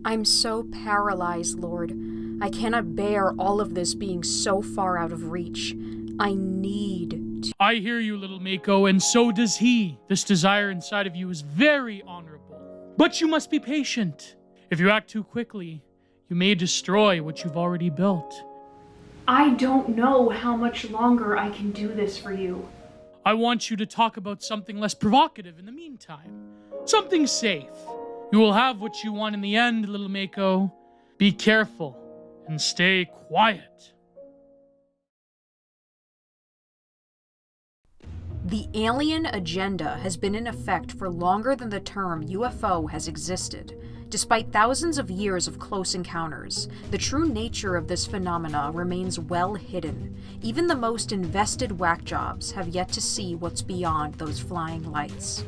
I'm so paralyzed, Lord. I cannot bear all of this being so far out of reach. I need to... I hear you, little Mako, and so does he. This desire inside of you is very honorable. But you must be patient. If you act too quickly, you may destroy what you've already built. I don't know how much longer I can do this for you. I want you to talk about something less provocative in the meantime. Something safe. You will have what you want in the end, little Mako. Be careful and stay quiet. The alien agenda has been in effect for longer than the term UFO has existed. Despite thousands of years of close encounters, the true nature of this phenomena remains well hidden. Even the most invested whack jobs have yet to see what's beyond those flying lights.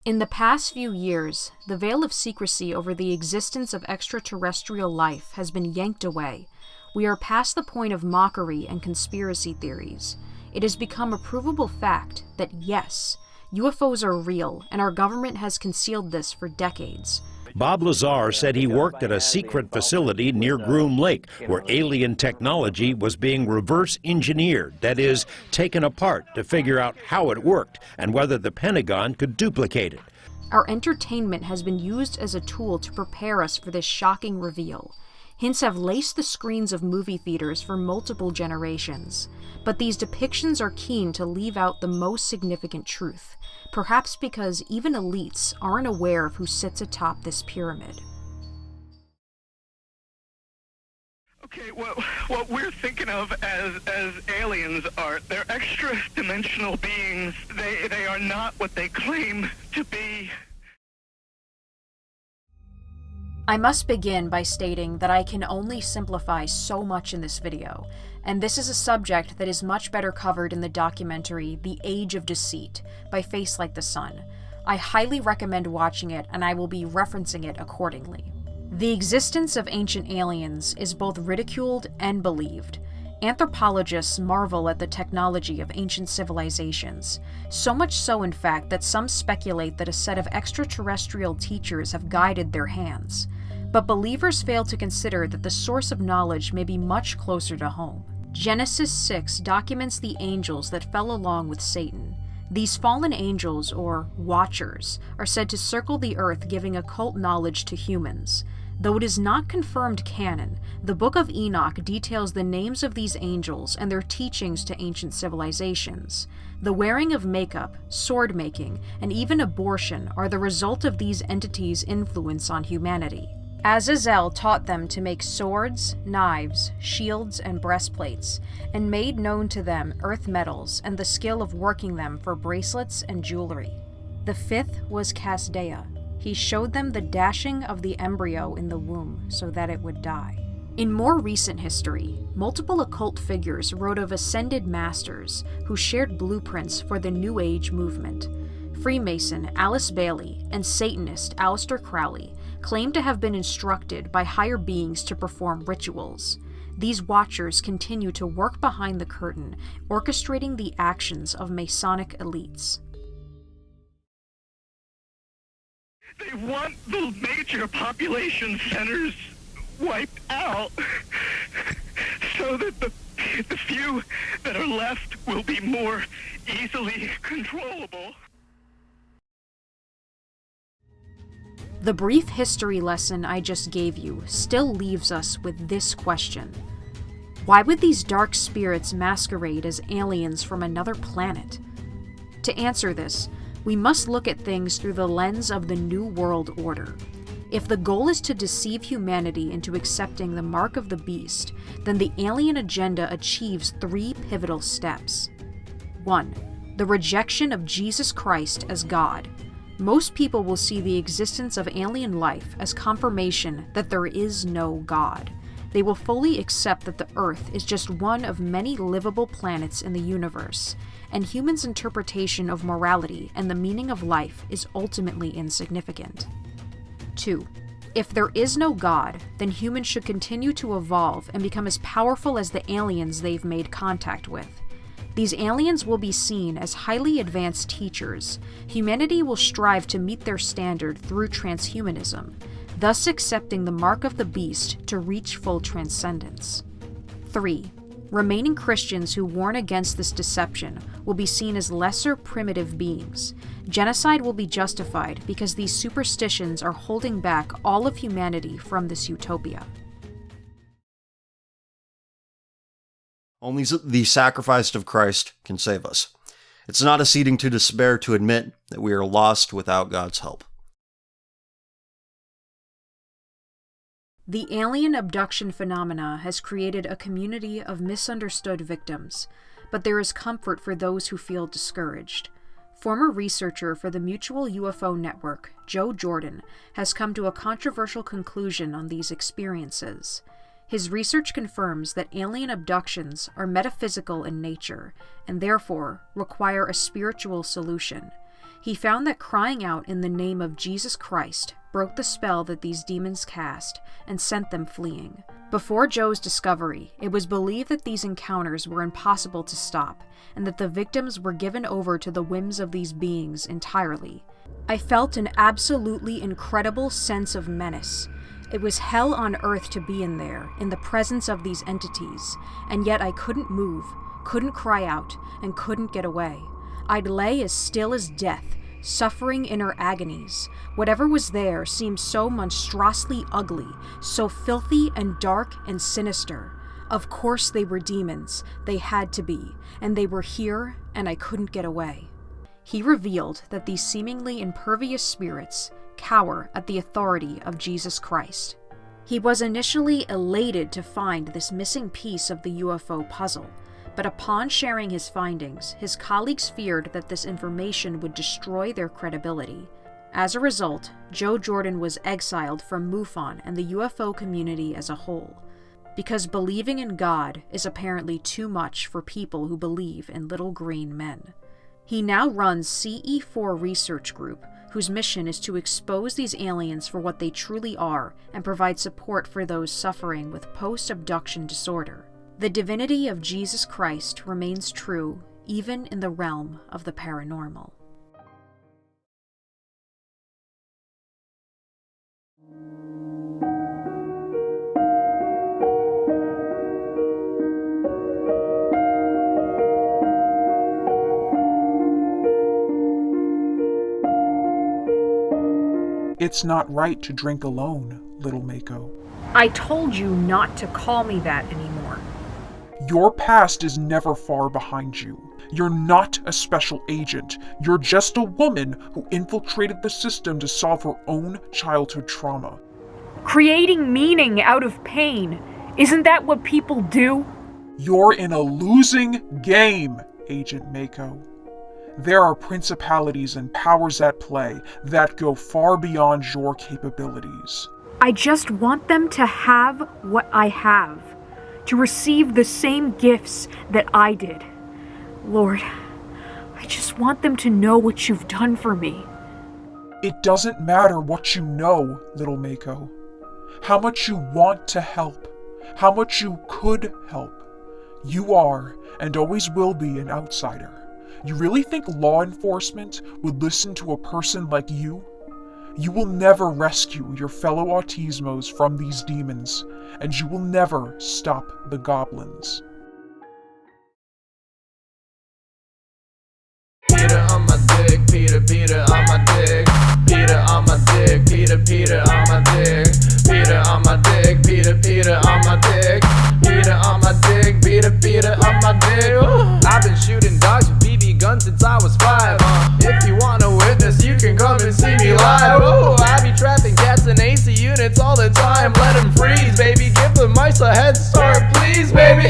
In the past few years, the veil of secrecy over the existence of extraterrestrial life has been yanked away. We are past the point of mockery and conspiracy theories. It has become a provable fact that yes, UFOs are real, and our government has concealed this for decades. Bob Lazar said he worked at a secret facility near Groom Lake where alien technology was being reverse engineered, that is, taken apart to figure out how it worked and whether the Pentagon could duplicate it. Our entertainment has been used as a tool to prepare us for this shocking reveal. Hints have laced the screens of movie theaters for multiple generations, but these depictions are keen to leave out the most significant truth, perhaps because even elites aren't aware of who sits atop this pyramid. Okay, what we're thinking of as aliens they're extra-dimensional beings. They are not what they claim to be. I must begin by stating that I can only simplify so much in this video, and this is a subject that is much better covered in the documentary The Age of Deceit by Face Like the Sun. I highly recommend watching it, and I will be referencing it accordingly. The existence of ancient aliens is both ridiculed and believed. Anthropologists marvel at the technology of ancient civilizations, so much so in fact that some speculate that a set of extraterrestrial teachers have guided their hands. But believers fail to consider that the source of knowledge may be much closer to home. Genesis 6 documents the angels that fell along with Satan. These fallen angels, or watchers, are said to circle the earth giving occult knowledge to humans. Though it is not confirmed canon, the Book of Enoch details the names of these angels and their teachings to ancient civilizations. The wearing of makeup, sword making, and even abortion are the result of these entities' influence on humanity. Azazel taught them to make swords, knives, shields, and breastplates, and made known to them earth metals and the skill of working them for bracelets and jewelry. The fifth was Casdea. He showed them the dashing of the embryo in the womb so that it would die. In more recent history, multiple occult figures wrote of ascended masters who shared blueprints for the New Age movement. Freemason Alice Bailey and Satanist Aleister Crowley claim to have been instructed by higher beings to perform rituals. These watchers continue to work behind the curtain, orchestrating the actions of Masonic elites. They want the major population centers wiped out so that the few that are left will be more easily controllable. The brief history lesson I just gave you still leaves us with this question. Why would these dark spirits masquerade as aliens from another planet? To answer this, we must look at things through the lens of the New World Order. If the goal is to deceive humanity into accepting the mark of the beast, then the alien agenda achieves 3 pivotal steps. 1. The rejection of Jesus Christ as God. Most people will see the existence of alien life as confirmation that there is no God. They will fully accept that the Earth is just one of many livable planets in the universe, and humans' interpretation of morality and the meaning of life is ultimately insignificant. 2. If there is no God, then humans should continue to evolve and become as powerful as the aliens they've made contact with. These aliens will be seen as highly advanced teachers. Humanity will strive to meet their standard through transhumanism, thus accepting the mark of the beast to reach full transcendence. 3. Remaining Christians who warn against this deception will be seen as lesser primitive beings. Genocide will be justified because these superstitions are holding back all of humanity from this utopia. Only the sacrifice of Christ can save us. It's not a ceding to despair to admit that we are lost without God's help. The alien abduction phenomena has created a community of misunderstood victims, but there is comfort for those who feel discouraged. Former researcher for the Mutual UFO Network, Joe Jordan, has come to a controversial conclusion on these experiences. His research confirms that alien abductions are metaphysical in nature, and therefore require a spiritual solution. He found that crying out in the name of Jesus Christ broke the spell that these demons cast and sent them fleeing. Before Joe's discovery, it was believed that these encounters were impossible to stop, and that the victims were given over to the whims of these beings entirely. I felt an absolutely incredible sense of menace. It was hell on earth to be in there, in the presence of these entities, and yet I couldn't move, couldn't cry out, and couldn't get away. I'd lay as still as death, suffering inner agonies. Whatever was there seemed so monstrously ugly, so filthy and dark and sinister. Of course they were demons, they had to be, and they were here, and I couldn't get away. He revealed that these seemingly impervious spirits cower at the authority of Jesus Christ. He was initially elated to find this missing piece of the UFO puzzle, but upon sharing his findings, his colleagues feared that this information would destroy their credibility. As a result, Joe Jordan was exiled from MUFON and the UFO community as a whole, because believing in God is apparently too much for people who believe in little green men. He now runs CE4 Research Group, whose mission is to expose these aliens for what they truly are and provide support for those suffering with post-abduction disorder. The divinity of Jesus Christ remains true even in the realm of the paranormal. It's not right to drink alone, little Mako. I told you not to call me that anymore. Your past is never far behind you. You're not a special agent. You're just a woman who infiltrated the system to solve her own childhood trauma. Creating meaning out of pain. Isn't that what people do? You're in a losing game, Agent Mako. There are principalities and powers at play that go far beyond your capabilities. I just want them to have what I have, to receive the same gifts that I did. Lord, I just want them to know what you've done for me. It doesn't matter what you know, little Mako. How much you want to help, how much you could help. You are, and always will be, an outsider. You really think law enforcement would listen to a person like you? You will never rescue your fellow autismos from these demons, and you will never stop the goblins. Peter on my dick, Peter, Peter on my dick, Peter on my dick, Peter, Peter on my dick, Peter on my dick, Peter, Peter on my dick, Peter on my dick, Peter, Peter on my dick. I've been shooting dogs with BB guns since I was 5. If you want to witness, you can come and see me live. I be trapping cats and AC units all the time. Let them freeze, baby. Give the mice a head start, please, baby.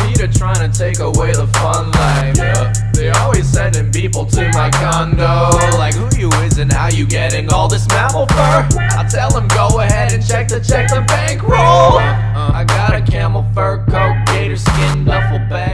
Peter trying to take away the fun life. They always sending people to my condo, like who you is and how you getting all this mammal fur. I tell them go ahead and check the bankroll. I got a camel fur coat, gator skin duffel bag.